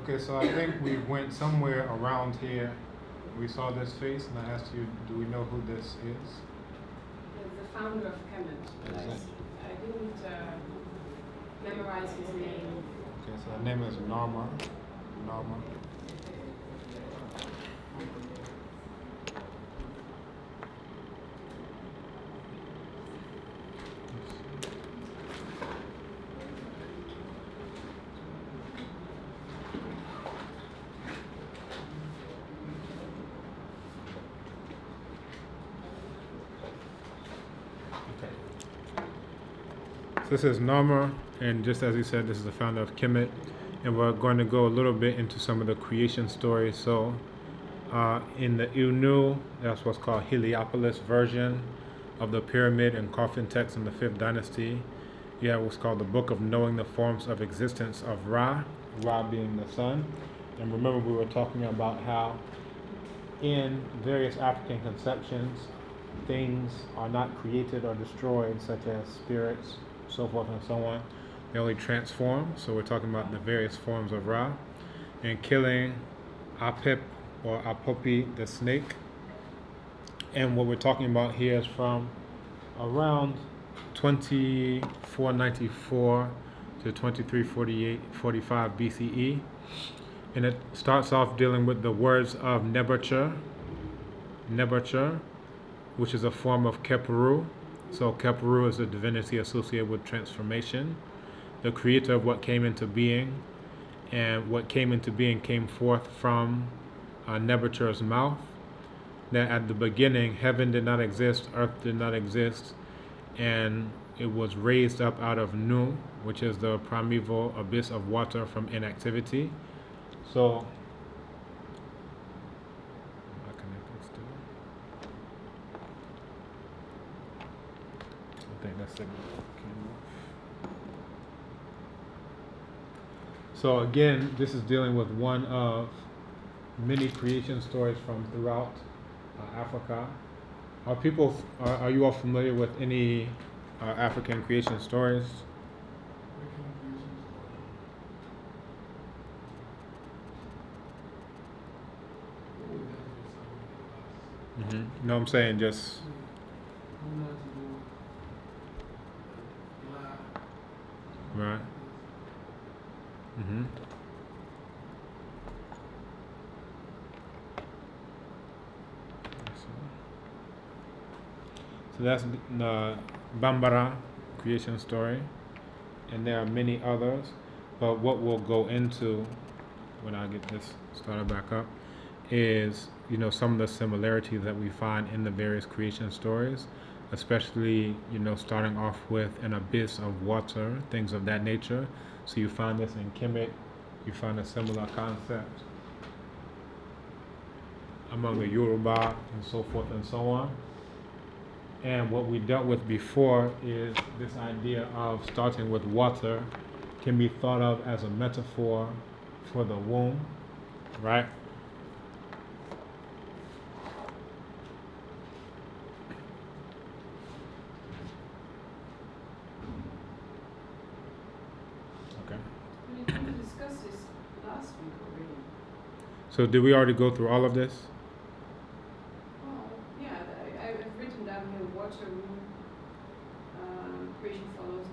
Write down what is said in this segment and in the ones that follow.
Okay, so I think we went somewhere around here. We saw this face, and I asked you, do we know who this is? The founder of Kemet. I didn't memorize his name. Okay, so her name is Norma. Norma. This is Norma, and just as you said, this is the founder of Kemet, and we're going to go a little bit into some of the creation stories. So, in the Inu, that's what's called Heliopolis version of the pyramid and coffin text in the 5th dynasty, you have what's called the Book of Knowing the Forms of Existence of Ra, Ra being the sun. And remember, we were talking about how in various African conceptions, things are not created or destroyed, such as spirits, so forth and so on. They only transform. So we're talking about the various forms of Ra, and killing Apep or Apopi the snake. And what we're talking about here is from around 2494 to 2345 BCE. And it starts off dealing with the words of Nebuchadnezzar, which is a form of Khepru. So Khepru is a divinity associated with transformation, the creator of what came into being. And what came into being came forth from Nebuchadnezzar's mouth. That at the beginning, heaven did not exist, earth did not exist, and it was raised up out of Nu, which is the primeval abyss of water from inactivity. So, I think that's it. So again, this is dealing with one of many creation stories from throughout Africa. Are you all familiar with any African creation stories? No, I'm saying just. Right. So that's the Bambara creation story, and there are many others. But what we'll go into when I get this started back up is, some of the similarities that we find in the various creation stories, especially, starting off with an abyss of water, things of that nature. So you find this in Kemet, you find a similar concept among the Yoruba and so forth and so on. And what we dealt with before is this idea of starting with water can be thought of as a metaphor for the womb, right? Okay. We discussed this last week already. So did we already go through all of this? I've written down here water room. Creation follows a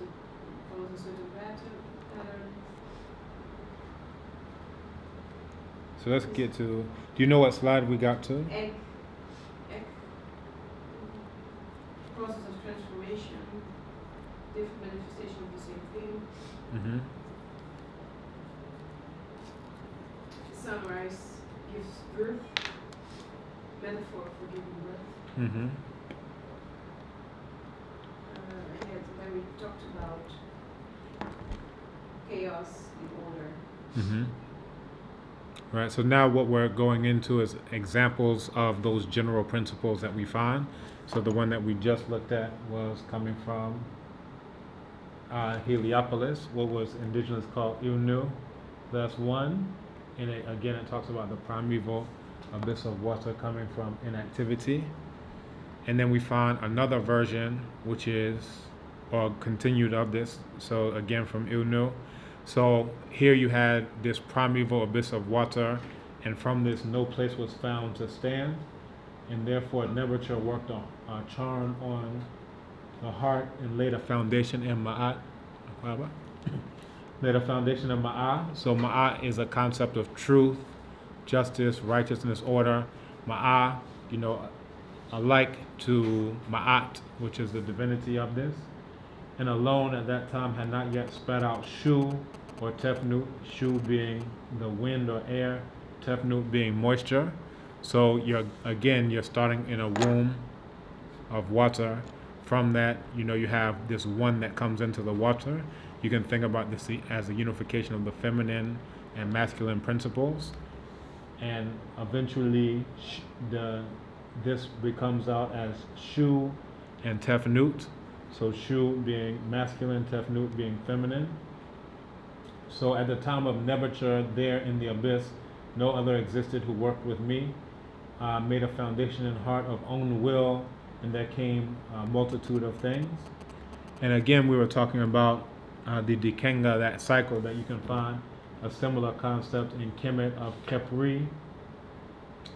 certain pattern. So let's get to. Do you know what slide we got to? Egg. Process of transformation. Different manifestation of the same thing. Sunrise gives birth. Metaphor for giving birth. Then we talked about chaos and order. Right, so now what we're going into is examples of those general principles that we find. So the one that we just looked at was coming from Heliopolis, what was indigenous called Inu. That's one. And it talks about the primeval abyss of water coming from inactivity. And then we find another version, which is, or continued of this. So again from Inu, So here you had this primeval abyss of water, and from this no place was found to stand, and therefore Nebuchadnezzar worked a charm on the heart and laid a foundation in Ma'at. Laid a foundation of Ma'at. So Ma'at is a concept of truth, justice, righteousness, order. Ma'at, you know, alike to Ma'at, which is the divinity of this. And alone at that time had not yet spread out Shu or Tefnut, Shu being the wind or air, Tefnut being moisture. So you're starting in a womb of water. From that, you have this one that comes into the water. You can think about this as a unification of the feminine and masculine principles. And eventually this becomes out as Shu and Tefnut. So Shu being masculine, Tefnut being feminine. So at the time of Nebuchadnezzar, there in the abyss, no other existed who worked with me. Made a foundation in heart of own will, and there came a multitude of things. And again, we were talking about the Dikenga, that cycle that you can find a similar concept in Kemet of Kepri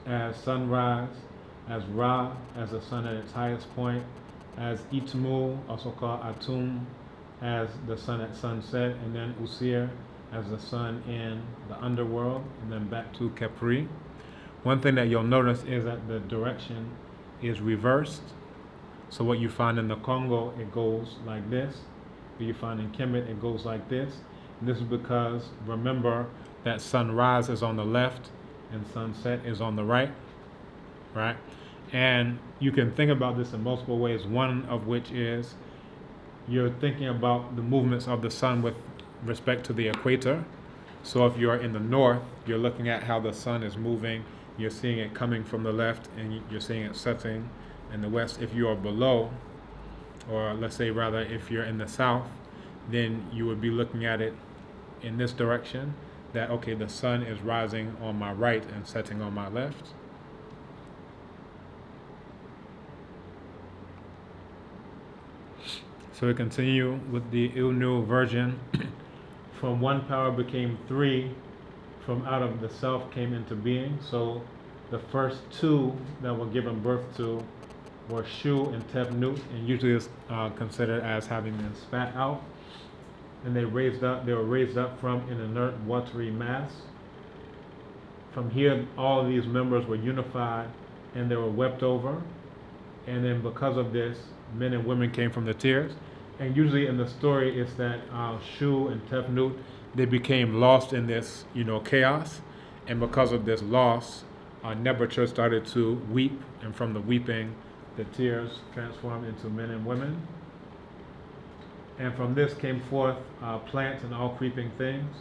as sunrise, as Ra as the sun at its highest point, as Itmu, also called Atum, as the sun at sunset, and then Usir as the sun in the underworld, and then back to Kepri. One thing that you'll notice is that the direction is reversed. So what you find in the Congo, it goes like this. What you find in Kemet, it goes like this. And this is because, remember, that sunrise is on the left and sunset is on the right, right? And you can think about this in multiple ways, one of which is you're thinking about the movements of the sun with respect to the equator. So if you're in the north, you're looking at how the sun is moving. You're seeing it coming from the left, and you're seeing it setting in the west. If you are below, or let's say rather if you're in the south, then you would be looking at it in this direction, that okay, the sun is rising on my right and setting on my left. So we continue with the Ilnu version. From one power became three, from out of the self came into being. So the first two that were given birth to were Shu and Tefnut, and usually is considered as having been spat out. And they were raised up from an inert watery mass. From here, all of these members were unified and they were wept over. And then because of this, men and women came from the tears. And usually in the story, it's that Shu and Tefnut, they became lost in this, chaos. And because of this loss, Nebuchadnezzar started to weep. And from the weeping, the tears transformed into men and women. And from this came forth plants and all creeping things.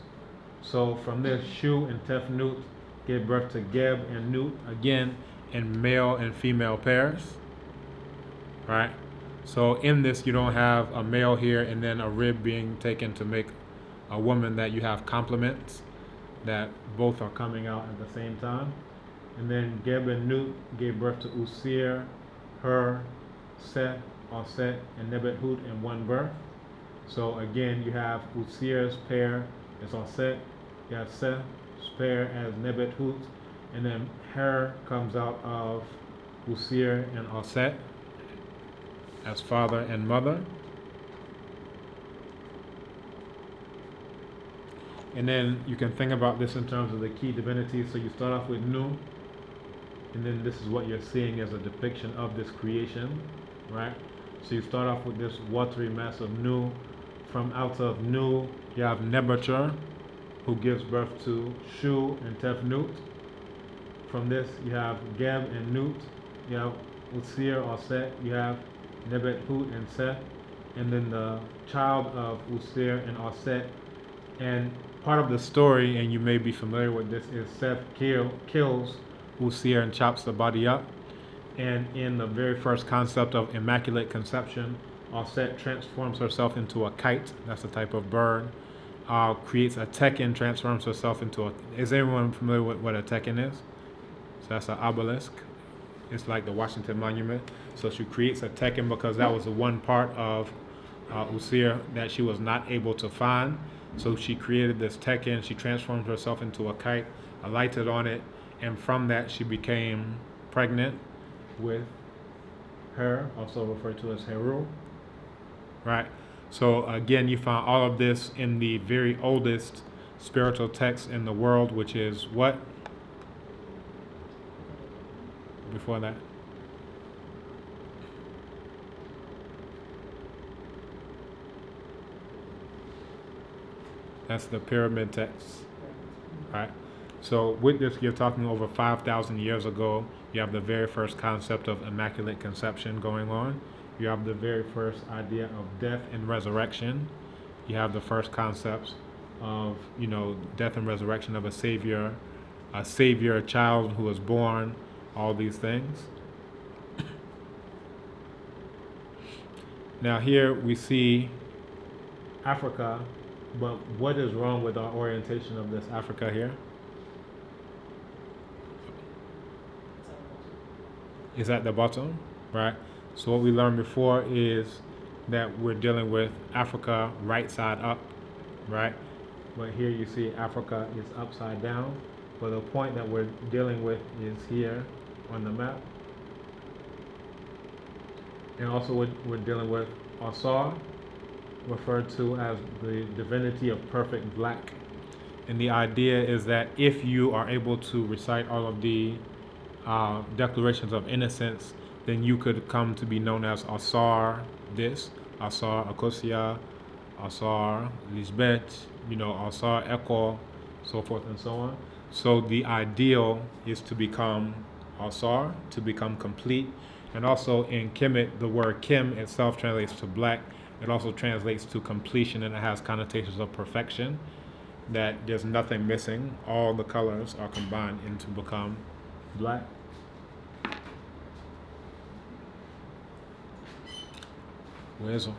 So from this, Shu and Tefnut gave birth to Geb and Nut, again in male and female pairs. Right? So in this, you don't have a male here and then a rib being taken to make a woman, that you have complements that both are coming out at the same time. And then Geb and Nut gave birth to Usir, Hur, Seth, Oset, and Nebuchadnezzar in one birth. So again, you have Usir's pair as Oset, you have Seth's pair as Nebuchadnezzar, and then Hur comes out of Usir and Oset as father and mother. And then you can think about this in terms of the key divinities. So you start off with Nu, and then this is what you're seeing as a depiction of this creation, right? So you start off with this watery mass of Nu. From out of Nu, you have Nebuchadnezzar, who gives birth to Shu and Tefnut. From this, you have Geb and Nut. You have Usir or Set. You have Nebuchadnezzar and Seth. And then the child of Usir and Oset. And part of the story, and you may be familiar with this, is Seth kills Usir and chops the body up. And in the very first concept of Immaculate Conception, Oset transforms herself into a kite. That's a type of bird. Creates a tekken, transforms herself into a... Is everyone familiar with what a tekken is? So that's an obelisk. It's like the Washington Monument. So she creates a tekken because that was the one part of Usir that she was not able to find. So she created this Tekken. She transformed herself into a kite, alighted on it, and from that she became pregnant with her, also referred to as Heru. Right? So again, you find all of this in the very oldest spiritual text in the world, which is what? Before that? That's the pyramid text. Right? So with this, you're talking over 5,000 years ago. You have the very first concept of immaculate conception going on. You have the very first idea of death and resurrection. You have the first concepts of, death and resurrection of a savior, a child who was born, all these things. Now here we see Africa, but what is wrong with our orientation of this Africa here? Is at the bottom, right? So what we learned before is that we're dealing with Africa right side up, right? But here you see Africa is upside down. But the point that we're dealing with is here on the map. And also we're dealing with Asar, referred to as the divinity of perfect black. And the idea is that if you are able to recite all of the declarations of innocence, then you could come to be known as Asar this, Asar Akosia, Asar Lisbeth, Asar Eko, so forth and so on. So the ideal is to become Asar, to become complete. And also in Kemet, the word Kim itself translates to black. It also translates to completion, and it has connotations of perfection, that there's nothing missing. All the colors are combined into become black. Where's it?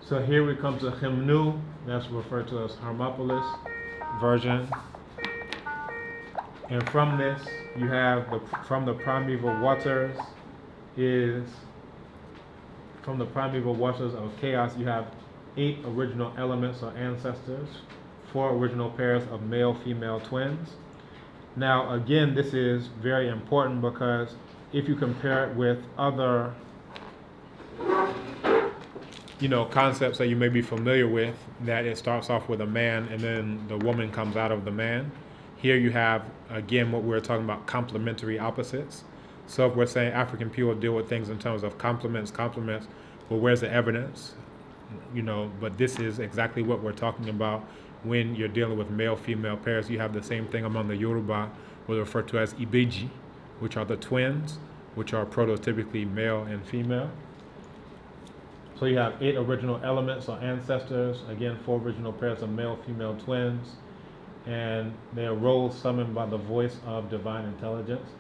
So here we come to Himnu, that's referred to as Hermopolis version. And from this, you have from the primeval waters of chaos, you have 8 original elements or ancestors, 4 original pairs of male-female twins. Now, again, this is very important because if you compare it with other, concepts that you may be familiar with, that it starts off with a man and then the woman comes out of the man. Here you have, again, what we're talking about, complementary opposites. So if we're saying African people deal with things in terms of complements, well, where's the evidence? But this is exactly what we're talking about when you're dealing with male-female pairs. You have the same thing among the Yoruba, what are referred to as Ibeji, which are the twins, which are prototypically male and female. So you have 8 original elements or ancestors, again, 4 original pairs of male-female twins, and they are roles summoned by the voice of divine intelligence.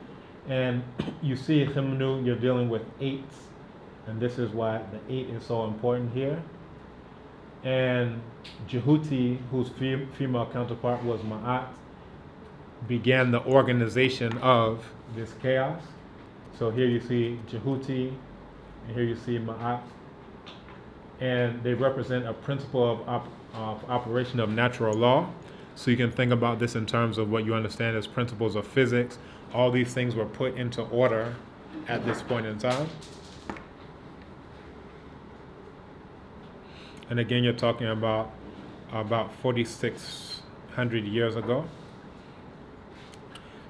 And you see Himnu, you're dealing with 8s, and this is why the 8 is so important here. And Jehuti, whose female counterpart was Ma'at, began the organization of this chaos. So here you see Jehuti, and here you see Ma'at. And they represent a principle of operation of natural law. So you can think about this in terms of what you understand as principles of physics. All these things were put into order at this point in time. And again, you're talking about 4,600 years ago.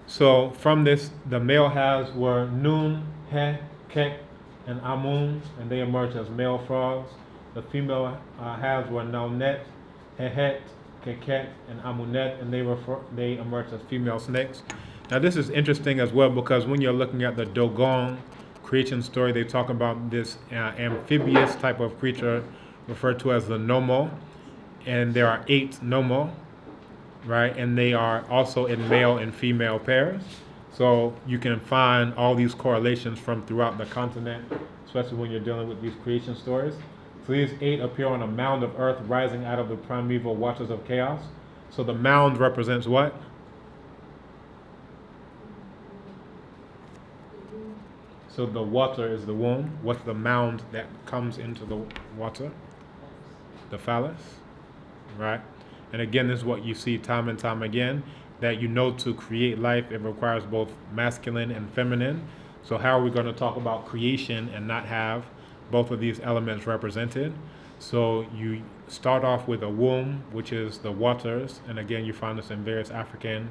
So from this, the male halves were Nun, He, Kek, and Amun, and they emerged as male frogs. The female halves were Naunet, Hehet, Keket, and Amunet, and they emerged as female snakes. Now this is interesting as well because when you're looking at the Dogon creation story, they talk about this amphibious type of creature referred to as the Nomo, and there are 8 Nomo, right? And they are also in male and female pairs. So you can find all these correlations from throughout the continent, especially when you're dealing with these creation stories. So these 8 appear on a mound of earth rising out of the primeval waters of chaos. So the mound represents what? So the water is the womb. What's the mound that comes into the water? The phallus, right? And again, this is what you see time and time again, that to create life, it requires both masculine and feminine. So how are we going to talk about creation and not have both of these elements represented? So you start off with a womb, which is the waters, and again, you find this in various African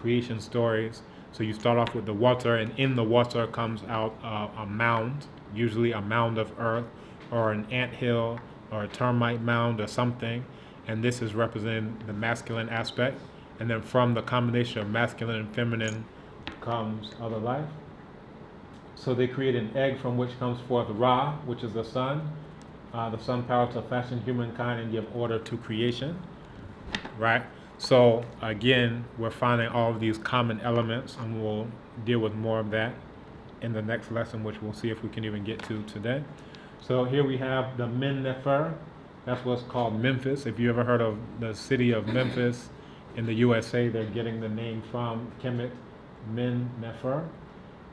creation stories. So you start off with the water, and in the water comes out a mound, usually a mound of earth, or an anthill, or a termite mound, or something. And this is representing the masculine aspect. And then from the combination of masculine and feminine comes other life. So they create an egg from which comes forth Ra, which is the sun power to fashion humankind and give order to creation, right? So again, we're finding all of these common elements, and we'll deal with more of that in the next lesson, which we'll see if we can even get to today. So here we have the Min Nefer. That's what's called Memphis. If you ever heard of the city of Memphis in the USA, they're getting the name from Kemet Min Nefer.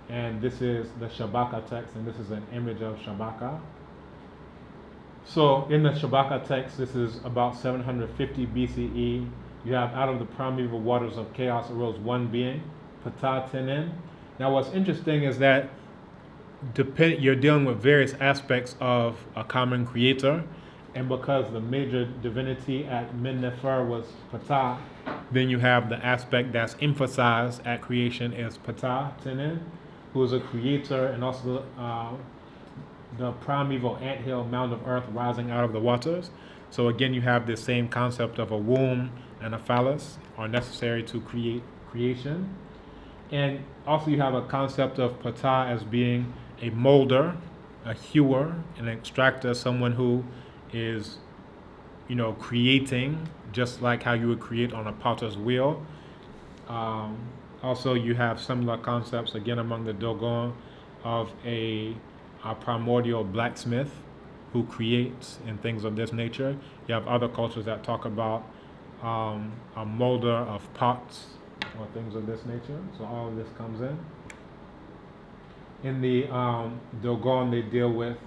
And this is the Shabaka text, and this is an image of Shabaka. So in the Shabaka text, this is about 750 BCE. You have out of the primeval waters of chaos arose one being, Ptah Tenen. Now what's interesting is that you're dealing with various aspects of a common creator, and because the major divinity at Min Nefer was Ptah, then you have the aspect that's emphasized at creation is Ptah Tenen, who is a creator and also the primeval anthill mound of earth rising out of the waters. So again, you have this same concept of a womb and a phallus are necessary to create creation. And also you have a concept of Ptah as being a molder, a hewer, an extractor, someone who is, creating just like how you would create on a potter's wheel. Also, you have similar concepts, again, among the Dogon of a primordial blacksmith who creates and things of this nature. You have other cultures that talk about a molder of pots or things of this nature. So all of this comes in. In the Dogon, they deal with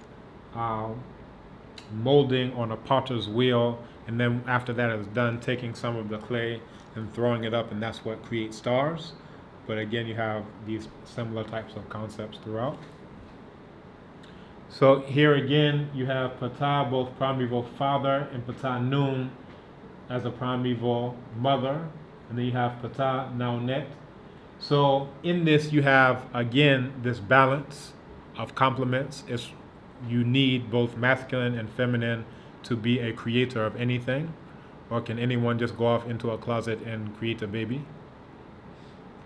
molding on a potter's wheel, and then after that is done, taking some of the clay and throwing it up, and that's what creates stars. But again, you have these similar types of concepts throughout. So here again, you have Ptah, both primeval father, and Ptah Nun as a primeval mother. And then you have Ptah Naunet. So in this, you have, again, this balance of complements. You need both masculine and feminine to be a creator of anything. Or can anyone just go off into a closet and create a baby?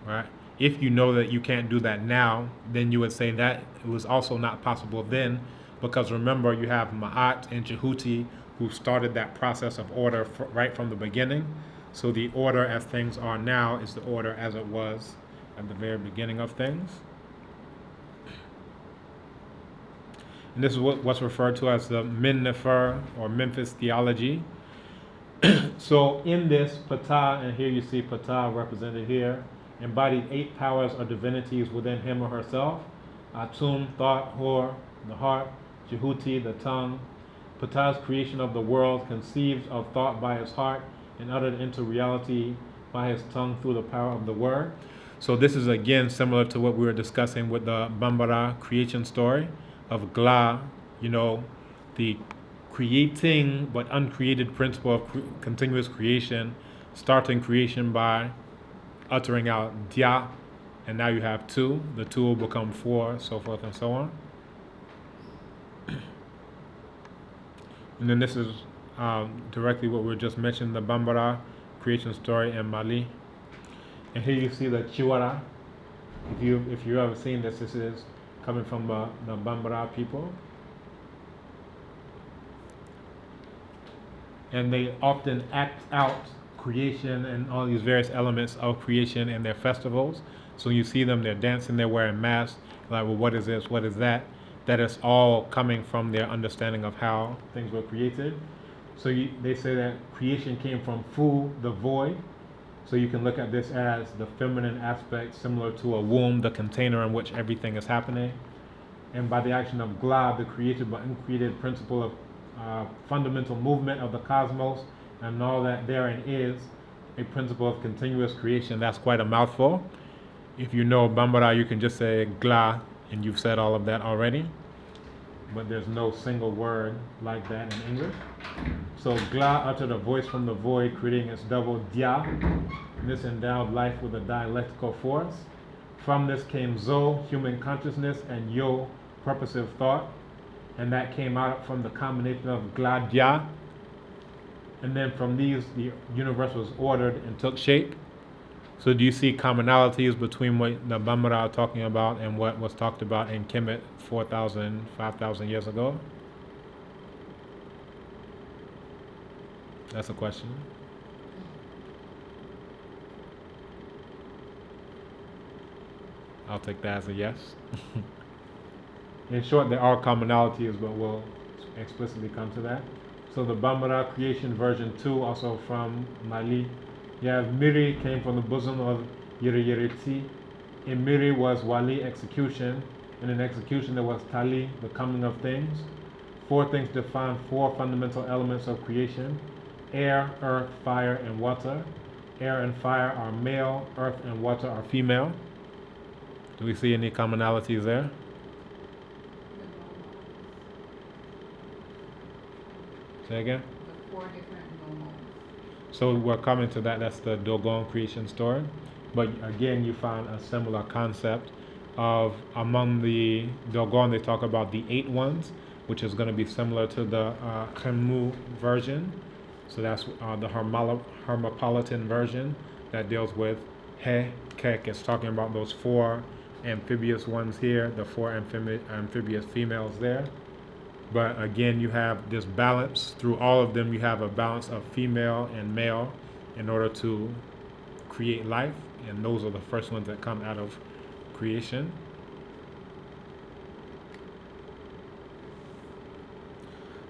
Right? If you know that you can't do that now, then you would say that it was also not possible then, because remember, you have Ma'at and Jehuti who started that process of order right from the beginning. So the order as things are now is the order as it was at the very beginning of things. And this is what's referred to as the Min Nefer or Memphis theology. So in this, Ptah, and here you see Ptah represented here, embodied 8 powers or divinities within him or herself. Atum, thought, Hor, the heart, Jehuti, the tongue. Ptah's creation of the world, conceived of thought by his heart and uttered into reality by his tongue through the power of the word. So this is again similar to what we were discussing with the Bambara creation story of Gla, the creating but uncreated principle of continuous creation, starting creation by uttering out Dia, and now you have 2. The 2 will become 4, so forth and so on. And then this is directly what we just mentioned, the Bambara creation story in Mali. And here you see the Chiwara. If you've ever seen this, this is coming from the Bambara people. And they often act out creation and all these various elements of creation in their festivals. So you see them, they're dancing, they're wearing masks. Like, well, what is this? What is that? That is all coming from their understanding of how things were created. So they say that creation came from Fu, the void, So you can look at this as the feminine aspect, similar to a womb, the container in which everything is happening. And by the action of Gla, the created but uncreated principle of fundamental movement of the cosmos, and all that therein is a principle of continuous creation. That's quite a mouthful. If you know Bambara, you can just say Gla, and you've said all of that already. But there's no single word like that in English. So Gla uttered a voice from the void, creating its double Dia. This endowed life with a dialectical force. From this came Zo, human consciousness, and Yo, purposive thought. And that came out from the combination of Gla Dia. And then from these, the universe was ordered and took shape. So do you see commonalities between what the Bambara are talking about and what was talked about in Kemet 4,000, 5,000 years ago? That's a question. I'll take that as a yes. In short, there are commonalities, but we'll explicitly come to that. So the Bambara creation version 2, also from Mali. You have Miri came from the bosom of Yiriyiriti. In Miri was Wali, execution. And in execution there was Tali, the coming of things. 4 things define 4 fundamental elements of creation: air, earth, fire, and water. Air and fire are male, earth and water are female. Do we see any commonalities there? Say again? The 4 different nomos. So we're coming to that. That's the Dogon creation story. But again, you find a similar concept of, among the Dogon, they talk about the 8 ones, which is going to be similar to the Khemu version. So that's the Hermopolitan version that deals with He, Kek. It's talking about those 4 amphibious ones here, the 4 amphibious females there. But again, you have this balance. Through all of them, you have a balance of female and male in order to create life. And those are the first ones that come out of creation.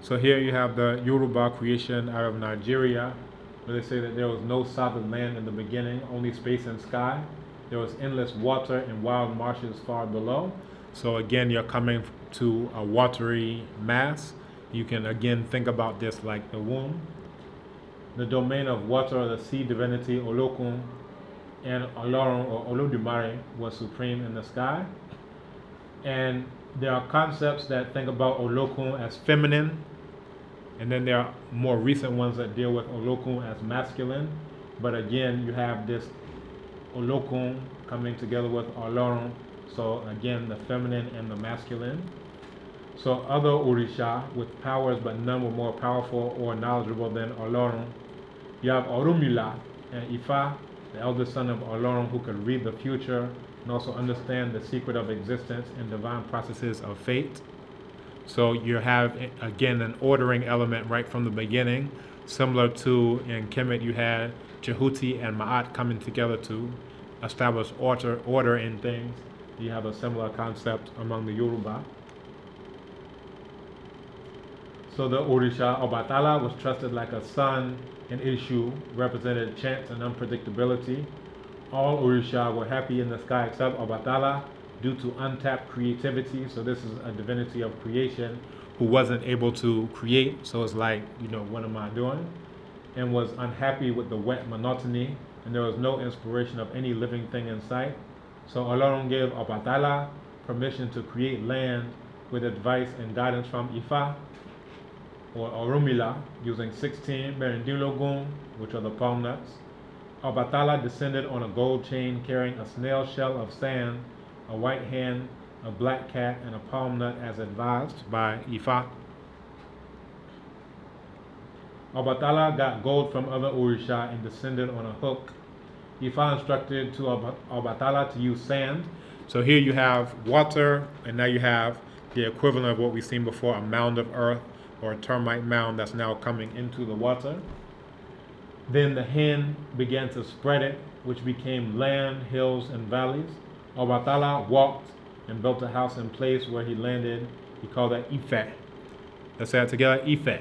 So here you have the Yoruba creation out of Nigeria, where they say that there was no solid land in the beginning, only space and sky. There was endless water and wild marshes far below. So again, you're coming to a watery mass. You can again think about this like the womb. The domain of water, the sea divinity Olokun and Olorun or Olodumare was supreme in the sky. And there are concepts that think about Olokun as feminine, and then there are more recent ones that deal with Olokun as masculine. But again, you have this Olokun coming together with Olorun. So again, the feminine and the masculine. So other Orisha with powers, but none were more powerful or knowledgeable than Olorun. You have Orumila and Ifa, the eldest son of Olorun, who could read the future and also understand the secret of existence and divine processes of fate. So you have, again, an ordering element right from the beginning, similar to in Kemet you had Jehuti and Ma'at coming together to establish order in things. You have a similar concept among the Yoruba. So the Orisha Obatala was trusted like a sun, and Ishu represented chance and unpredictability. All Orisha were happy in the sky except Obatala due to untapped creativity. So this is a divinity of creation who wasn't able to create. So it's like, what am I doing? And was unhappy with the wet monotony, and there was no inspiration of any living thing in sight. So Olorun gave Obatala permission to create land with advice and guidance from Ifa or Orumila using 16 Merindinogun, which are the palm nuts. Obatala descended on a gold chain carrying a snail shell of sand, a white hand, a black cat, and a palm nut as advised by Ifa. Obatala got gold from other Orisha and descended on a hook. Ifa instructed to Obatala to use sand. So here you have water, and now you have the equivalent of what we've seen before, a mound of earth or a termite mound that's now coming into the water. Then the hen began to spread it, which became land, hills, and valleys. Obatala walked and built a house in place where he landed. He called that Ife. Let's say it together, Ife.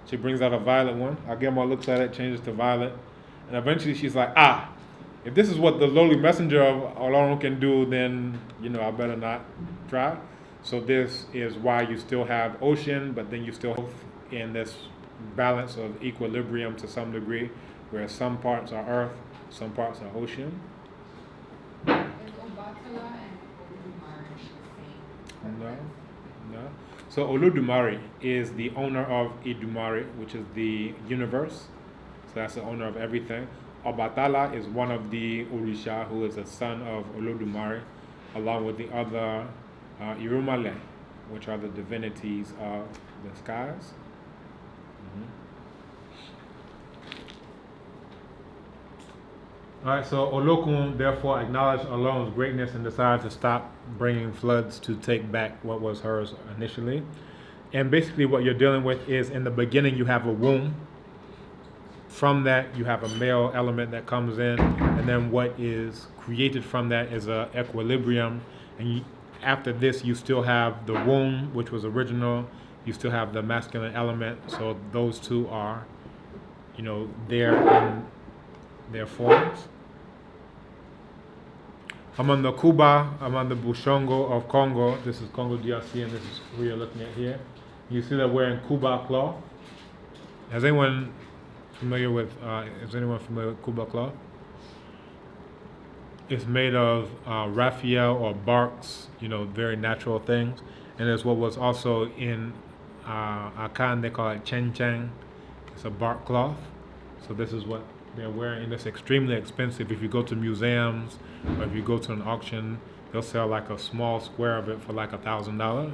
She brings out a violet one. Agemo looks at it, changes to violet, and eventually she's like, if this is what the lowly messenger of Olorun can do, then I better not try. So this is why you still have ocean, but then you still have in this balance of equilibrium to some degree, where some parts are earth, some parts are ocean. Is Obatala and Oludumare the same? No, no. So Oludumare is the owner of Idumare, which is the universe. So that's the owner of everything. Obatala is one of the Orisha, who is a son of Oludumare, along with the other Irumale, which are the divinities of the skies. Alright, so Olokun therefore acknowledged Olorun's greatness and decided to stop bringing floods to take back what was hers initially. And basically, what you're dealing with is in the beginning, you have a womb. From that, you have a male element that comes in, and then what is created from that is a equilibrium. And after this, you still have the womb, which was original. You still have the masculine element. So those two are, there in their forms. Among the Kuba, among the Bushongo of Congo, this is Congo DRC, and this is who you're looking at here. You see they're wearing Kuba cloth. Is anyone familiar with Kuba cloth? It's made of raffia or barks, very natural things. And it's what was also in Akan, they call it chen chen. It's a bark cloth. So this is what they're wearing, and it's extremely expensive. If you go to museums or if you go to an auction, they'll sell like a small square of it for like $1,000.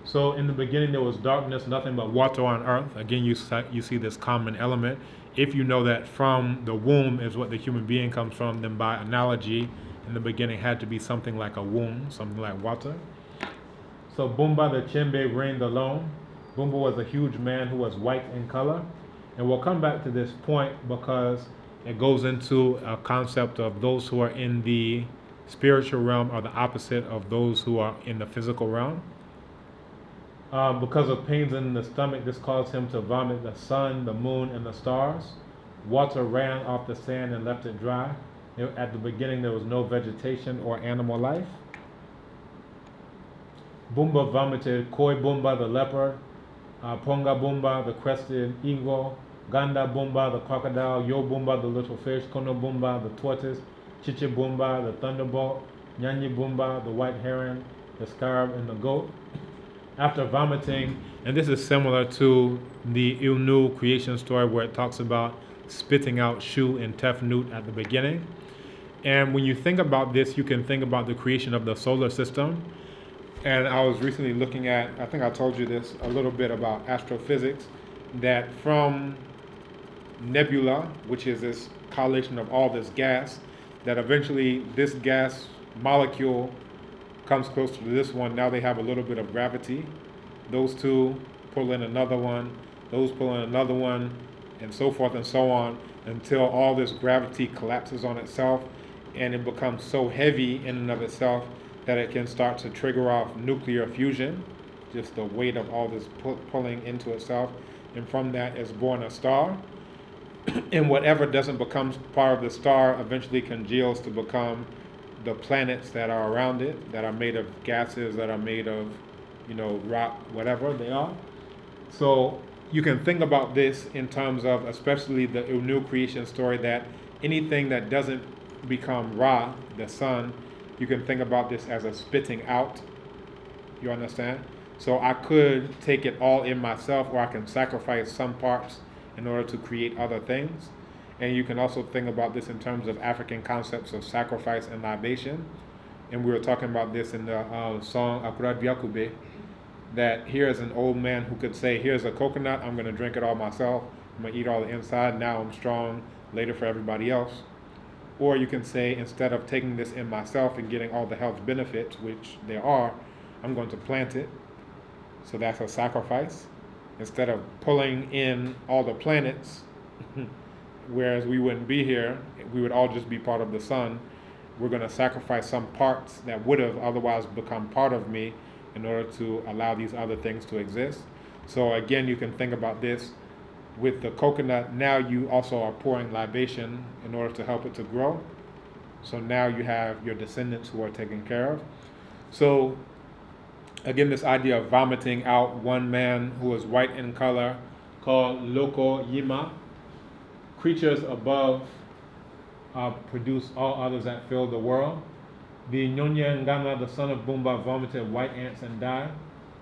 So in the beginning there was darkness, nothing but water on earth. Again, you see this common element. If you know that from the womb is what the human being comes from, then by analogy, in the beginning had to be something like a womb, something like water. So Bumba the Chembe reigned alone. Bumba was a huge man who was white in color. And we'll come back to this point because it goes into a concept of those who are in the spiritual realm are the opposite of those who are in the physical realm. Because of pains in the stomach, this caused him to vomit the sun, the moon, and the stars. Water ran off the sand and left it dry. At the beginning, there was no vegetation or animal life. Bumba vomited Koi Bumba the leopard, Ponga Bumba the crested eagle, Ganda Bumba the crocodile, Yo Bumba the little fish, Kono Bumba the tortoise, Chichi Bumba the thunderbolt, Nyanyi Bumba the white heron, the scarab, and the goat. After vomiting, and this is similar to the Ilnu creation story where it talks about spitting out Shu and Tefnut at the beginning. And when you think about this, you can think about the creation of the solar system. And I was recently looking at, I think I told you this a little bit about astrophysics, that from nebula, which is this collation of all this gas, that eventually this gas molecule comes close to this one. Now they have a little bit of gravity. Those two pull in another one, those pull in another one, and so forth and so on, until all this gravity collapses on itself and it becomes so heavy in and of itself that it can start to trigger off nuclear fusion, just the weight of all this pulling into itself. And from that is born a star. And whatever doesn't become part of the star eventually congeals to become the planets that are around it, that are made of gases, that are made of, rock, whatever they are. So you can think about this in terms of especially the new creation story, that anything that doesn't become Ra, the sun, you can think about this as a spitting out. You understand? So I could take it all in myself, or I can sacrifice some parts in order to create other things. And you can also think about this in terms of African concepts of sacrifice and libation. And we were talking about this in the song Akurat Biakube, that here's an old man who could say, here's a coconut, I'm going to drink it all myself, I'm going to eat all the inside, now I'm strong, later for everybody else. Or you can say, instead of taking this in myself and getting all the health benefits, which there are, I'm going to plant it. So that's a sacrifice. Instead of pulling in all the planets, whereas we wouldn't be here, we would all just be part of the sun, we're going to sacrifice some parts that would have otherwise become part of me in order to allow these other things to exist. So again, you can think about this with the coconut. Now you also are pouring libation in order to help it to grow. So now you have your descendants who are taken care of. So again, this idea of vomiting out one man who is white in color, called Loko Yima. Creatures above produce all others that fill the world. The Nyonya Ngana, the son of Bumba, vomited white ants and died.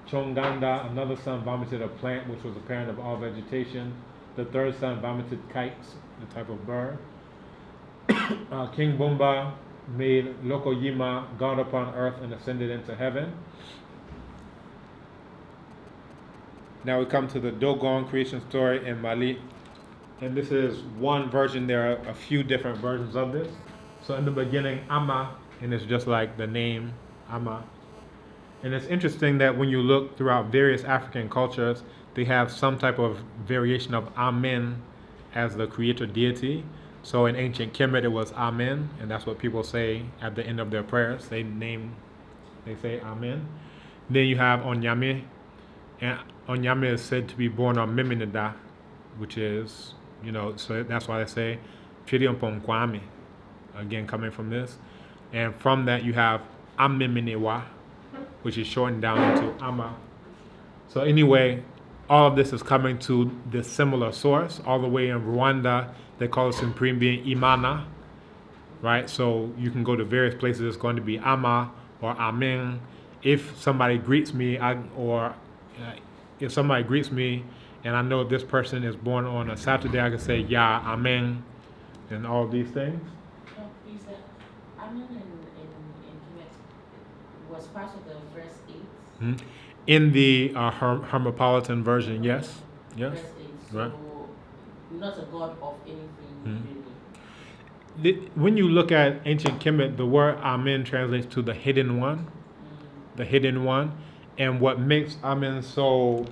Chonganda, another son, vomited a plant which was the parent of all vegetation. The third son vomited kites, the type of bird. King Bumba made Loko Yima god upon earth and ascended into heaven. Now we come to the Dogon creation story in Mali. And this is one version. There are a few different versions of this. So in the beginning, Amma, and it's just like the name Amma. And it's interesting that when you look throughout various African cultures, they have some type of variation of Amen as the creator deity. So in ancient Kemet, it was Amen, and that's what people say at the end of their prayers. They say Amen. Then you have Onyame, and Onyame is said to be born on Miminida, which is, so that's why they say Chiriampon Kwame, again coming from this. And from that you have Amiminewa, which is shortened down into Ama. So anyway, all of this is coming to this similar source. All the way in Rwanda, they call the supreme being Imana, right? So you can go to various places, it's going to be Ama or Amen. If somebody greets me, if somebody greets me and I know this person is born on a Saturday, I can say Ya, Amen, and all these things. You said Amen in Kemet was part of the verse 8. Mm-hmm. In the Hermopolitan version, yes. Yes. Verse 8. So right. Not a god of anything, really. When you look at ancient Kemet, the word Amen translates to the hidden one. The hidden one. And what makes Amen so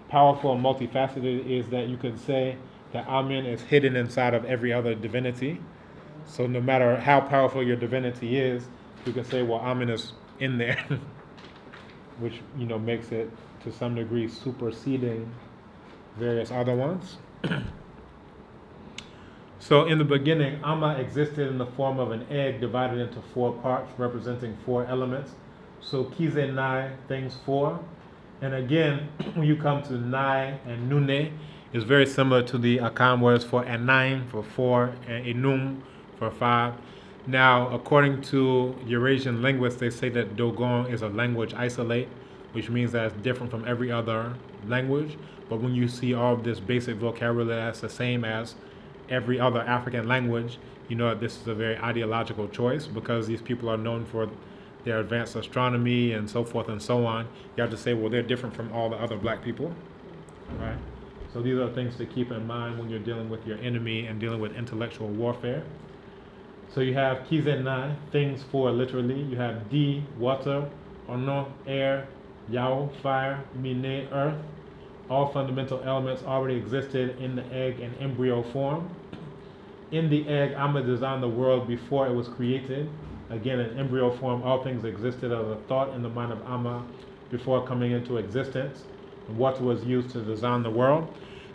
powerful and multifaceted is that you could say that Amen is hidden inside of every other divinity. So no matter how powerful your divinity is, you can say, well, Amen is in there, which makes it to some degree superseding various other ones. So in the beginning, Amma existed in the form of an egg divided into 4 parts representing 4 elements. So Kize Nai, things 4. And again, when you come to Nai and Nune, it's very similar to the Akan words for Anaim for 4 and Enum for 5. Now, according to Eurasian linguists, they say that Dogon is a language isolate, which means that it's different from every other language. But when you see all of this basic vocabulary that's the same as every other African language, you know that this is a very ideological choice because these people are known for their advanced astronomy and so forth and so on. You have to say, well, they're different from all the other black people, right? So these are things to keep in mind when you're dealing with your enemy and dealing with intellectual warfare. So you have Kizenai, things 4 literally. You have Di, water, Ono, air, Yao, fire, Mine, earth. All fundamental elements already existed in the egg and embryo form. In the egg, Amma designed the world before it was created. Again, in embryo form, all things existed as a thought in the mind of Amma before coming into existence. And water was used to design the world.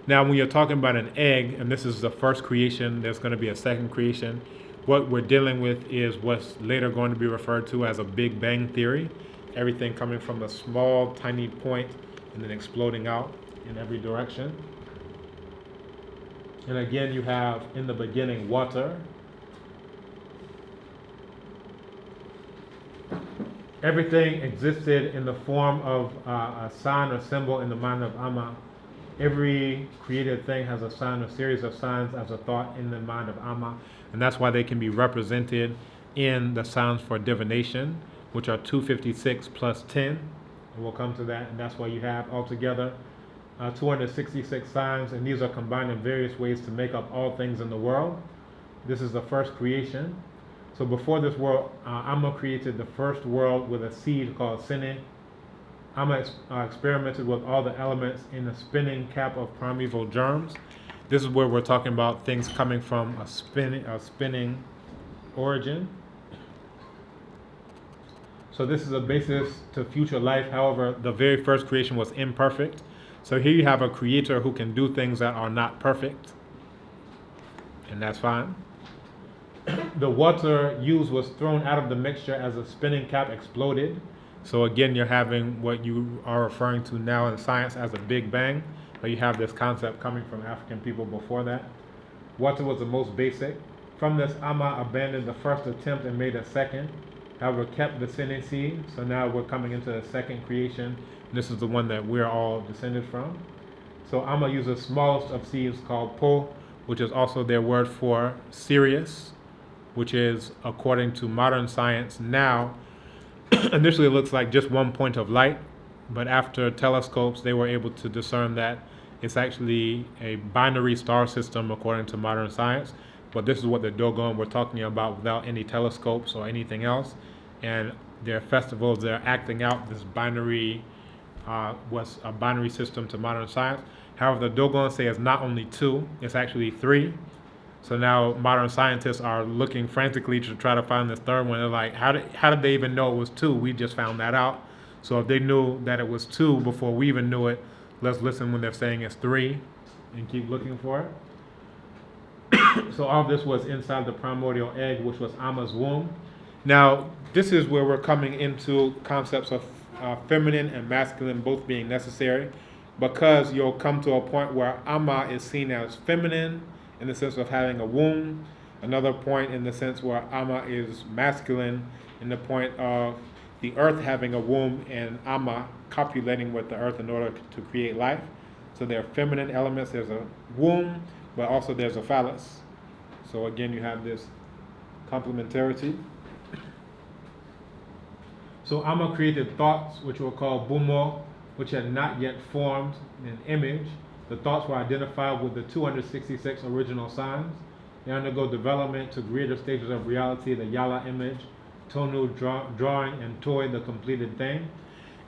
Now, when you're talking about an egg, and this is the first creation, there's going to be a second creation. What we're dealing with is what's later going to be referred to as a Big Bang theory. Everything coming from a small, tiny point and then exploding out in every direction. And again, you have in the beginning water. Everything existed in the form of a sign or symbol in the mind of Amma. Every created thing has a sign or series of signs as a thought in the mind of Amma. And that's why they can be represented in the signs for divination, which are 256 plus 10. And we'll come to that. And that's why you have altogether 266 signs. And these are combined in various ways to make up all things in the world. This is the first creation. So before this world, Amma created the first world with a seed called Sine. Amma experimented with all the elements in the spinning cap of primeval germs. This is where we're talking about things coming from a spinning origin. So this is a basis to future life. However, the very first creation was imperfect. So here you have a creator who can do things that are not perfect, and that's fine. The water used was thrown out of the mixture as a spinning cap exploded. So again, you're having what you are referring to now in science as a Big Bang, but you have this concept coming from African people before that. Water was the most basic. From this, Amma abandoned the first attempt and made a second, however kept the sine seed. So now we're coming into the second creation. This is the one that we're all descended from. So Amma used the smallest of seeds called Po, which is also their word for Sirius, which is, according to modern science now, initially it looks like just one point of light, but after telescopes they were able to discern that it's actually a binary star system according to modern science. But this is what the Dogon were talking about without any telescopes or anything else. And their festivals, they're acting out this binary, was a binary system to modern science. However, the Dogon say it's not only two, it's actually three. So now modern scientists are looking frantically to try to find this third one. They're like, how did they even know it was two? We just found that out. So if they knew that it was two before we even knew it, let's listen when they're saying it's three and keep looking for it. So all of this was inside the primordial egg, which was Amma's womb. Now, this is where we're coming into concepts of feminine and masculine both being necessary, because you'll come to a point where Amma is seen as feminine in the sense of having a womb, another point in the sense where Amma is masculine in the point of the earth having a womb and Amma copulating with the earth in order to create life. So there are feminine elements, there's a womb, but also there's a phallus. So again, you have this complementarity. So Amma created thoughts, which were called Bumo, which had not yet formed an image. The thoughts were identified with the 266 original signs. They undergo development to greater stages of reality, the Yala image, Tonu drawing, and Toi the completed thing.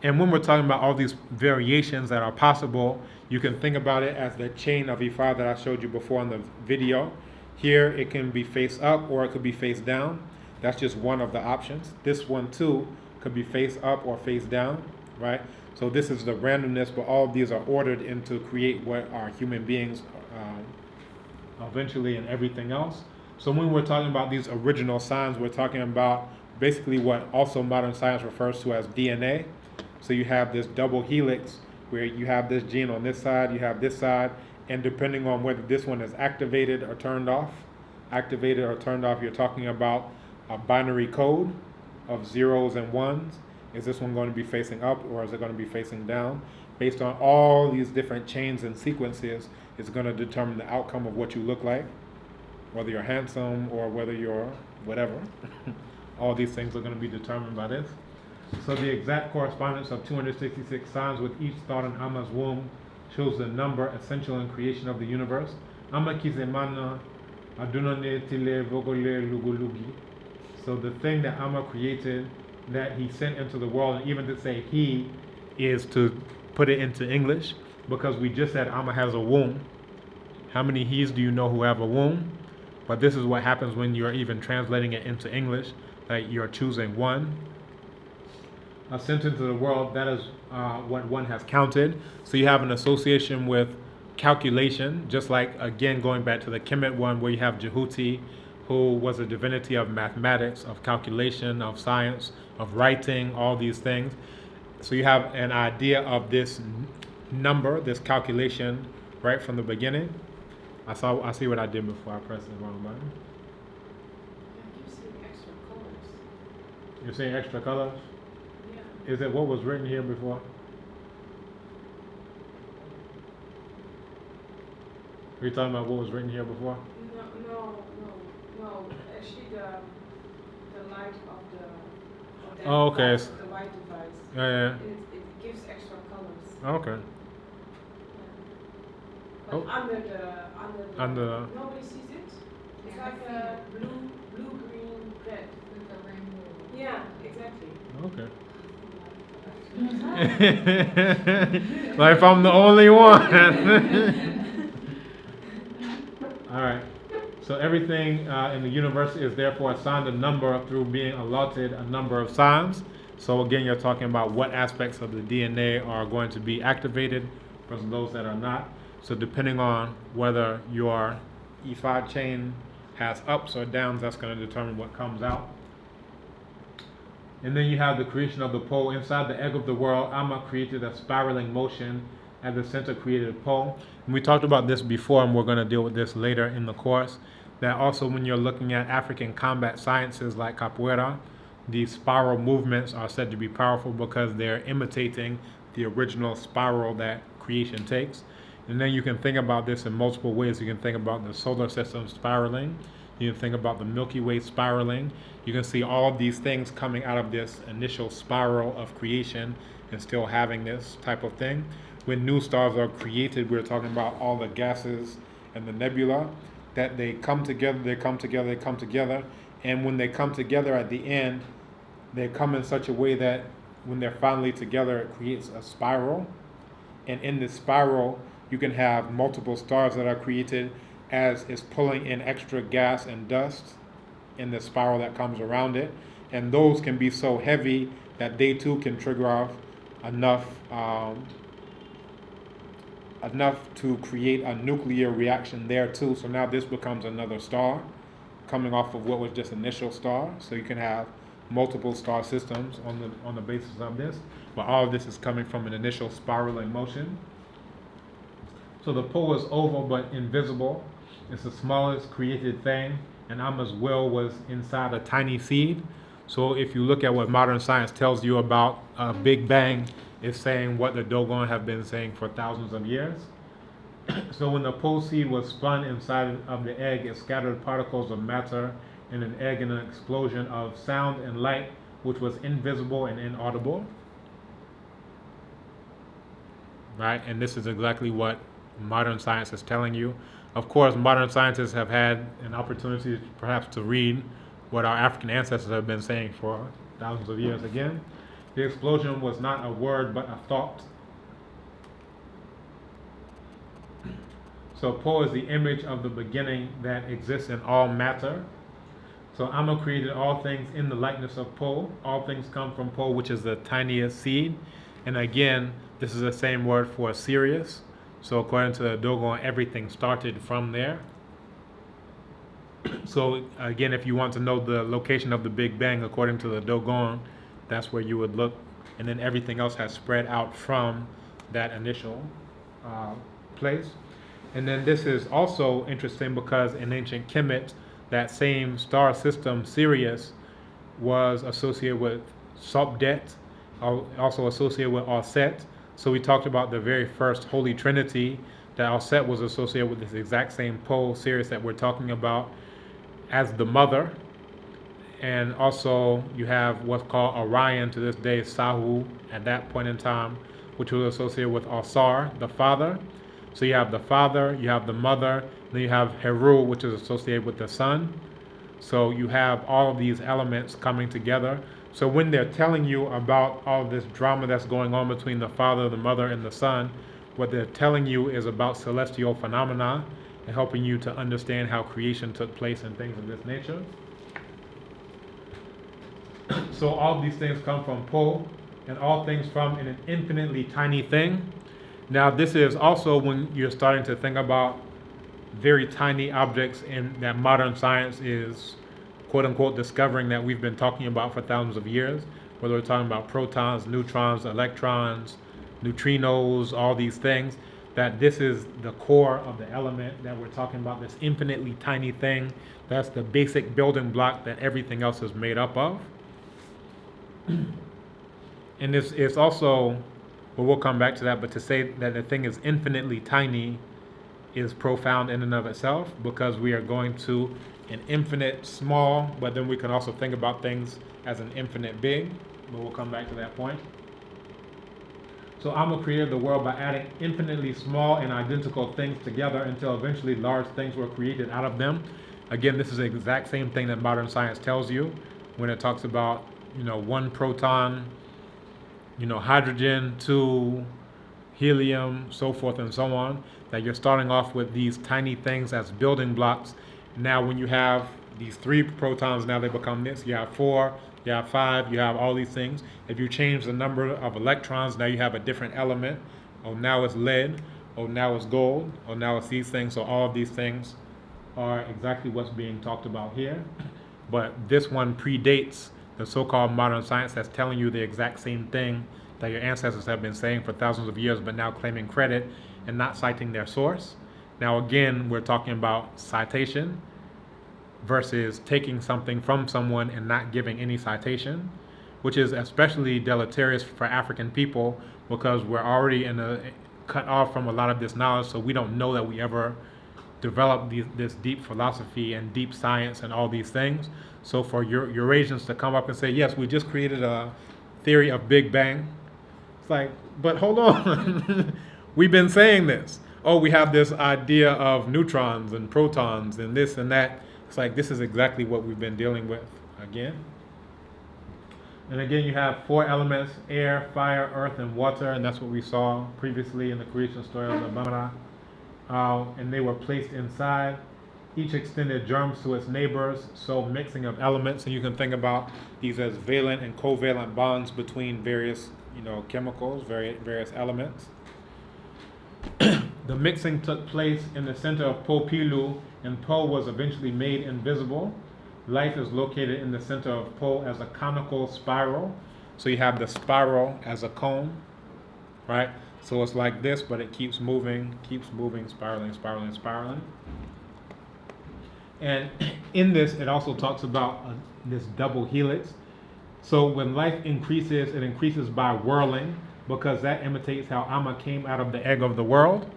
And when we're talking about all these variations that are possible, you can think about it as the chain of Ifa that I showed you before in the video. Here it can be face up or it could be face down. That's just one of the options. This one too could be face up or face down, right? So this is the randomness, but all of these are ordered into create what are human beings eventually and everything else. So when we're talking about these original signs, we're talking about basically what also modern science refers to as DNA. So you have this double helix where you have this gene on this side, you have this side, and depending on whether this one is activated or turned off, you're talking about a binary code of zeros and ones. Is this one going to be facing up or is it going to be facing down? Based on all these different chains and sequences, it's going to determine the outcome of what you look like, whether you're handsome or whether you're whatever. All these things are going to be determined by this. So the exact correspondence of 266 signs with each thought in Amma's womb shows the number essential in creation of the universe. Amma kizemana adunane tile vogole lugulugi. So the thing that Amma created, that he sent into the world, and even to say he is to put it into English, because we just said Amma has a womb. How many he's do you know who have a womb? But this is what happens when you're even translating it into English, that you're choosing one. Sent into the world, that is what one has counted. So you have an association with calculation, just like, again, going back to the Kemet one, where you have Jehuti, who was a divinity of mathematics, of calculation, of science, of writing, all these things. So you have an idea of this number, this calculation, right from the beginning. I see what I did before I pressed the wrong button. I keep seeing extra colors. You're saying extra colors? Yeah. Is it what was written here before? Are you talking about what was written here before? No. Actually, the light of the Oh, okay. device, the white device. Yeah. It gives extra colors. Okay. But Oh. under nobody sees it. It's Yeah, like I a see blue, green, red. With the rainbow. Yeah, exactly. Okay. Like I'm the only one. All right. So everything in the universe is therefore assigned a number through being allotted a number of signs. So again, you're talking about what aspects of the DNA are going to be activated versus those that are not. So depending on whether your E5 chain has ups or downs, that's going to determine what comes out. And then you have the creation of the pole. Inside the egg of the world, Amma created a spiraling motion at the center created a pole. And we talked about this before, and we're going to deal with this later in the course. That also when you're looking at African combat sciences like capoeira, these spiral movements are said to be powerful because they're imitating the original spiral that creation takes. And then you can think about this in multiple ways. You can think about the solar system spiraling. You can think about the Milky Way spiraling. You can see all of these things coming out of this initial spiral of creation and still having this type of thing. When new stars are created, we're talking about all the gases and the nebula, that they come together, they come together, they come together. And when they come together at the end, they come in such a way that when they're finally together, it creates a spiral. And in this spiral, you can have multiple stars that are created as it's pulling in extra gas and dust in the spiral that comes around it. And those can be so heavy that they too can trigger off enough to create a nuclear reaction there too. So now this becomes another star coming off of what was just initial star. So you can have multiple star systems on the basis of this, but all of this is coming from an initial spiraling motion. So the pole is oval but invisible. It's the smallest created thing, and Amma's will was inside a tiny seed. So if you look at what modern science tells you about Big Bang, it's saying what the Dogon have been saying for thousands of years. So when the pole seed was spun inside of the egg, it scattered particles of matter in an egg in an explosion of sound and light, which was invisible and inaudible. Right? And this is exactly what modern science is telling you. Of course, modern scientists have had an opportunity perhaps to read what our African ancestors have been saying for thousands of years. Again, the explosion was not a word but a thought. So Po is the image of the beginning that exists in all matter. So Amma created all things in the likeness of Po. All things come from Po, which is the tiniest seed. And again, this is the same word for Sirius. So according to the Dogon, everything started from there. So again, if you want to know the location of the Big Bang, according to the Dogon, that's where you would look. And then everything else has spread out from that initial place. And then this is also interesting because in ancient Kemet, that same star system, Sirius, was associated with Sopdet, also associated with Auset. So we talked about the very first Holy Trinity, that Auset was associated with this exact same pole, Sirius, that we're talking about as the mother. And also you have what's called Orion to this day, Sahu, at that point in time, which was associated with Osar, the father. So you have the father, you have the mother, then you have Heru, which is associated with the sun. So you have all of these elements coming together. So when they're telling you about all this drama that's going on between the father, the mother, and the son, what they're telling you is about celestial phenomena and helping you to understand how creation took place and things of this nature. So all of these things come from Po, and all things from an infinitely tiny thing. Now this is also when you're starting to think about very tiny objects in that modern science is quote unquote discovering, that we've been talking about for thousands of years, whether we're talking about protons, neutrons, electrons, neutrinos, all these things, that this is the core of the element that we're talking about, this infinitely tiny thing. That's the basic building block that everything else is made up of. And this is also, well, we'll come back to that, but to say that the thing is infinitely tiny is profound in and of itself, because we are going to an infinite small, but then we can also think about things as an infinite big, but we'll come back to that point. So Amma created the world by adding infinitely small and identical things together until eventually large things were created out of them. Again, this is the exact same thing that modern science tells you when it talks about, one proton, hydrogen, two, helium, so forth and so on, that you're starting off with these tiny things as building blocks. Now when you have these 3 protons, now they become this. You have 4, you have 5, you have all these things. If you change the number of electrons, now you have a different element. Oh, now it's lead. Oh, now it's gold. Oh, now it's these things. So all of these things are exactly what's being talked about here. But this one predates the so-called modern science that's telling you the exact same thing that your ancestors have been saying for thousands of years, but now claiming credit and not citing their source. Now, again, we're talking about citation versus taking something from someone and not giving any citation, which is especially deleterious for African people because we're already cut off from a lot of this knowledge, so we don't know that we ever developed this deep philosophy and deep science and all these things. So for Eurasians to come up and say, yes, we just created a theory of Big Bang, it's like, but hold on, we've been saying this. Oh, we have this idea of neutrons and protons and this and that. It's like, this is exactly what we've been dealing with again. And again, you have 4 elements: air, fire, earth, and water, and that's what we saw previously in the creation story of the Bamara. And they were placed inside. Each extended germs to its neighbors, so mixing of elements, and you can think about these as valent and covalent bonds between various, chemicals, various elements. The mixing took place in the center of Po Pilu, and Po was eventually made invisible. Life is located in the center of Po as a conical spiral. So you have the spiral as a cone, right? So it's like this, but it keeps moving, spiraling, spiraling, spiraling. And in this, it also talks about this double helix. So when life increases, it increases by whirling, because that imitates how Amma came out of the egg of the world.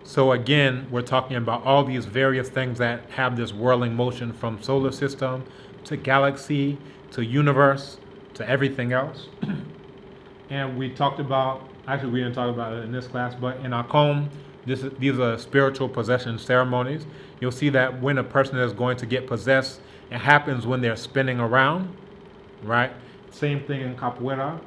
So again, we're talking about all these various things that have this whirling motion, from solar system to galaxy to universe to everything else. And we talked about, actually we didn't talk about it in this class, but in Akom, these are spiritual possession ceremonies. You'll see that when a person is going to get possessed, it happens when they're spinning around, right? Same thing in Capoeira.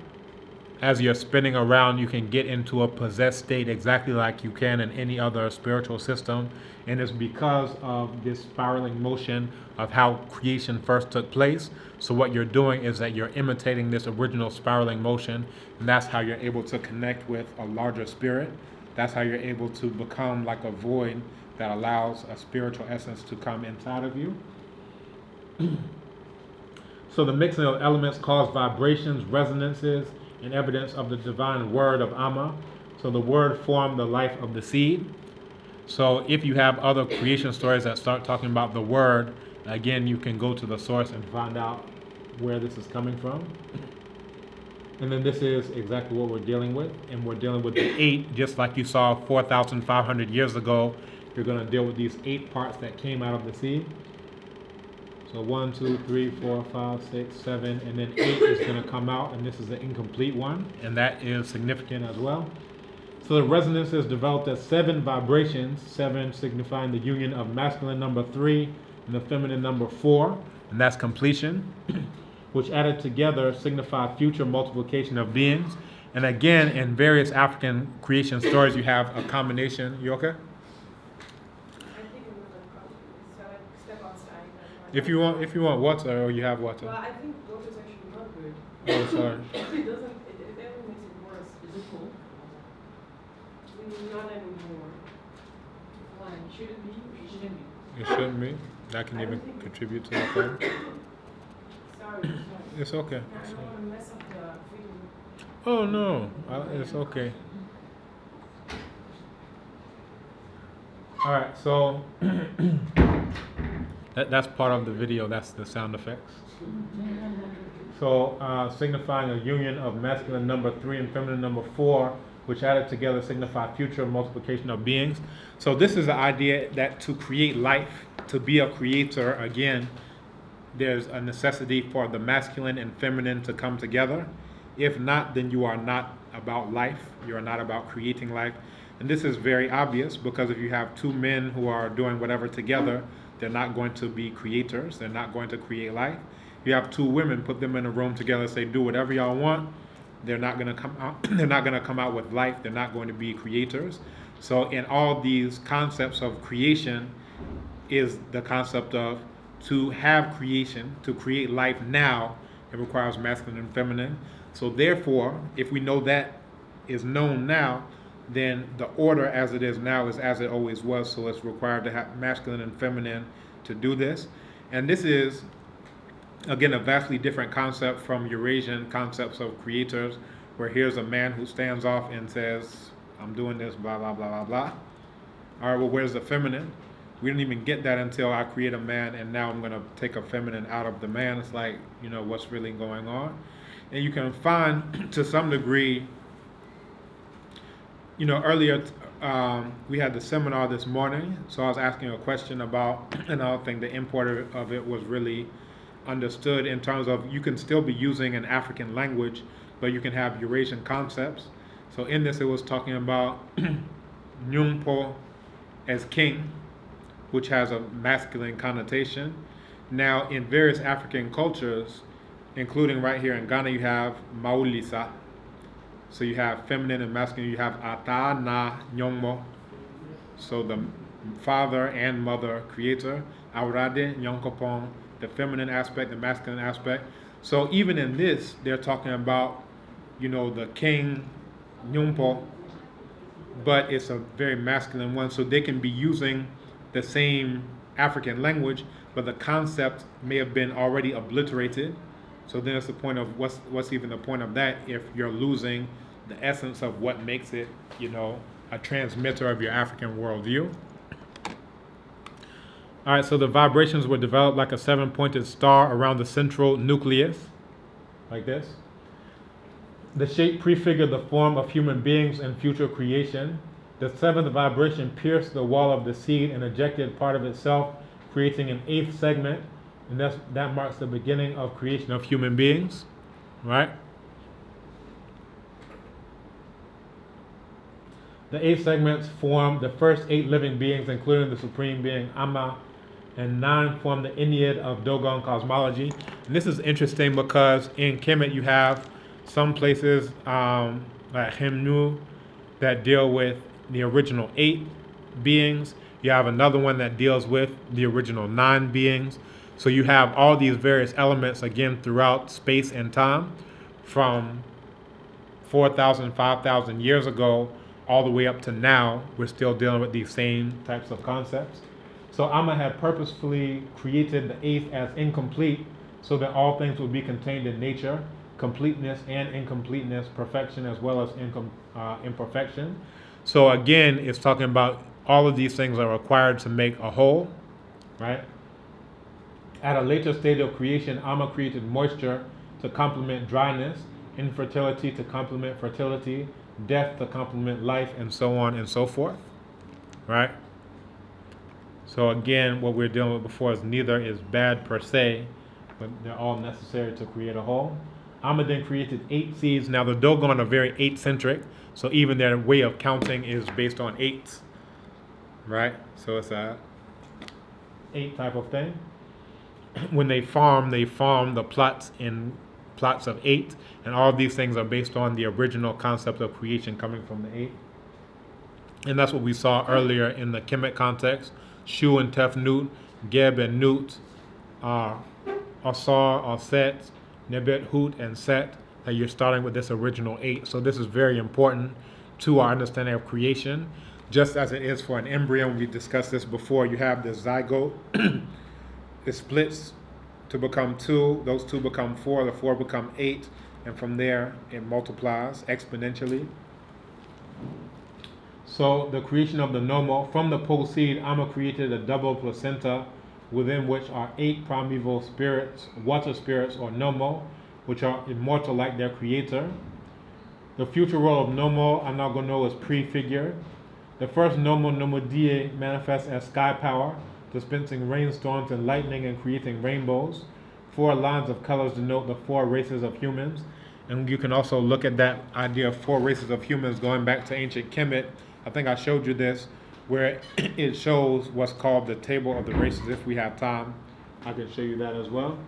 As you're spinning around, you can get into a possessed state exactly like you can in any other spiritual system. And it's because of this spiraling motion of how creation first took place. So what you're doing is that you're imitating this original spiraling motion, and that's how you're able to connect with a larger spirit. That's how you're able to become like a void that allows a spiritual essence to come inside of you. So the mixing of elements cause vibrations, resonances, and evidence of the divine word of Amma. So the word formed the life of the seed. So if you have other creation stories that start talking about the word, again, you can go to the source and find out where this is coming from. And then this is exactly what we're dealing with. And we're dealing with the 8, just like you saw 4,500 years ago. You're going to deal with these 8 parts that came out of the seed. So 1, 2, 3, 4, 5, 6, 7, and then 8 is going to come out, and this is the incomplete one, and that is significant as well. So the resonance is developed as 7 vibrations, 7 signifying the union of masculine number 3 and the feminine number 4, and that's completion, which added together signify future multiplication of beings. And again, in various African creation stories, you have a combination. You okay? If you want water, or you have water. Well, I think water is actually not good. Oh, sorry. It doesn't, it ever makes it worse. Is it cool? Not anymore. Why? Should it be? It shouldn't be. It shouldn't be. That can even contribute to the problem. Sorry. It's okay. I don't want to mess up the freedom. Oh no, it's okay. All right, so that's part of the video. That's the sound effects. So signifying a union of masculine number 3 and feminine number 4, which added together signify future multiplication of beings. So this is the idea that to create life, to be a creator, again, there's a necessity for the masculine and feminine to come together. If not, then you are not about life. You are not about creating life. And this is very obvious, because if you have 2 men who are doing whatever together, they're not going to be creators. They're not going to create life. You have 2 women, put them in a room together, say do whatever y'all want. They're not going to come out. They're not going to come out with life. They're not going to be creators. So in all these concepts of creation is the concept of to have creation, to create life now, it requires masculine and feminine. So therefore, if we know that is known now, then the order as it is now is as it always was. So it's required to have masculine and feminine to do this. And this is, again, a vastly different concept from Eurasian concepts of creators, where here's a man who stands off and says, I'm doing this, blah, blah, blah, blah, blah. All right, well, where's the feminine? We didn't even get that until I create a man, and now I'm going to take a feminine out of the man. It's like, what's really going on? And you can find, to some degree, earlier we had the seminar this morning, so I was asking a question about, and I don't think the import of it was really understood in terms of you can still be using an African language, but you can have Eurasian concepts. So in this, it was talking about Nyungpo as king, which has a masculine connotation. Now, in various African cultures, including right here in Ghana, you have Maulisa. So you have feminine and masculine. You have Ata Na Nyongmo. So the father and mother creator. Aurade Nyonkopon, the feminine aspect, the masculine aspect. So even in this, they're talking about, the king Nyungpo, but it's a very masculine one. So they can be using the same African language, but the concept may have been already obliterated. So then it's the point of what's even the point of that if you're losing the essence of what makes it, a transmitter of your African worldview. All right, so the vibrations were developed like a 7-pointed star around the central nucleus, like this. The shape prefigured the form of human beings in future creation. The 7th vibration pierced the wall of the seed and ejected part of itself, creating an 8th segment, and that marks the beginning of creation of human beings, right? The 8 segments form the first 8 living beings, including the supreme being Amma, and 9 form the Ennead of Dogon cosmology. And this is interesting because in Kemet you have some places like Hemnu that deal with the original 8 beings. You have another one that deals with the original 9 beings. So you have all these various elements, again, throughout space and time, from 4,000, 5,000 years ago, all the way up to now. We're still dealing with these same types of concepts. So Amma had purposefully created the 8th as incomplete so that all things would be contained in nature, completeness and incompleteness, perfection as well as imperfection. So again, it's talking about all of these things are required to make a whole, right? At a later stage of creation, Amma created moisture to complement dryness, infertility to complement fertility, death to complement life, and so on and so forth, right? So again, what we are dealing with before is neither is bad per se, but they're all necessary to create a whole. Amma then created 8 seeds. Now the Dogon are very 8-centric, so even their way of counting is based on 8s, right? So it's a 8 type of thing. When they farm the plots in plots of 8, and all of these things are based on the original concept of creation coming from the 8. And that's what we saw earlier in the Kemet context. Shu and Tef Nut, Geb and Nut, Asar, Aset, Nebet, Hut, and Set, that you're starting with this original 8. So this is very important to our understanding of creation. Just as it is for an embryo, we discussed this before, you have the zygote. It splits to become 2. Those 2 become 4. The 4 become 8. And from there, it multiplies exponentially. So the creation of the Nomo. From the pole seed, Amma created a double placenta within which are 8 primeval spirits, water spirits, or Nomo, which are immortal like their creator. The future role of Nomo, Anagono, is prefigured. The first Nomo, Nomodie, manifests as sky power, dispensing rainstorms and lightning and creating rainbows. 4 lines of colors denote the 4 races of humans. And you can also look at that idea of 4 races of humans going back to ancient Kemet. I think I showed you this, where it shows what's called the table of the races. If we have time, I can show you that as well.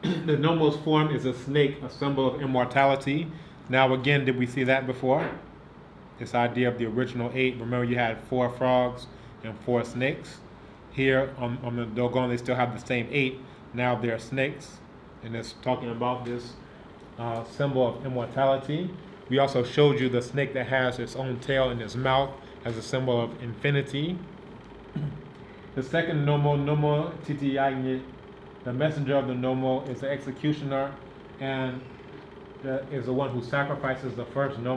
The Nomos form is a snake, a symbol of immortality. Now again, did we see that before? This idea of the original 8. Remember, you had 4 frogs and 4 snakes. Here on the Dogon, they still have the same 8. Now they're snakes, and it's talking about this symbol of immortality. We also showed you the snake that has its own tail in its mouth as a symbol of infinity. The second Nomo, Nomo Titiyagne, the messenger of the Nomo, is the executioner and is the one who sacrifices the first Nomo.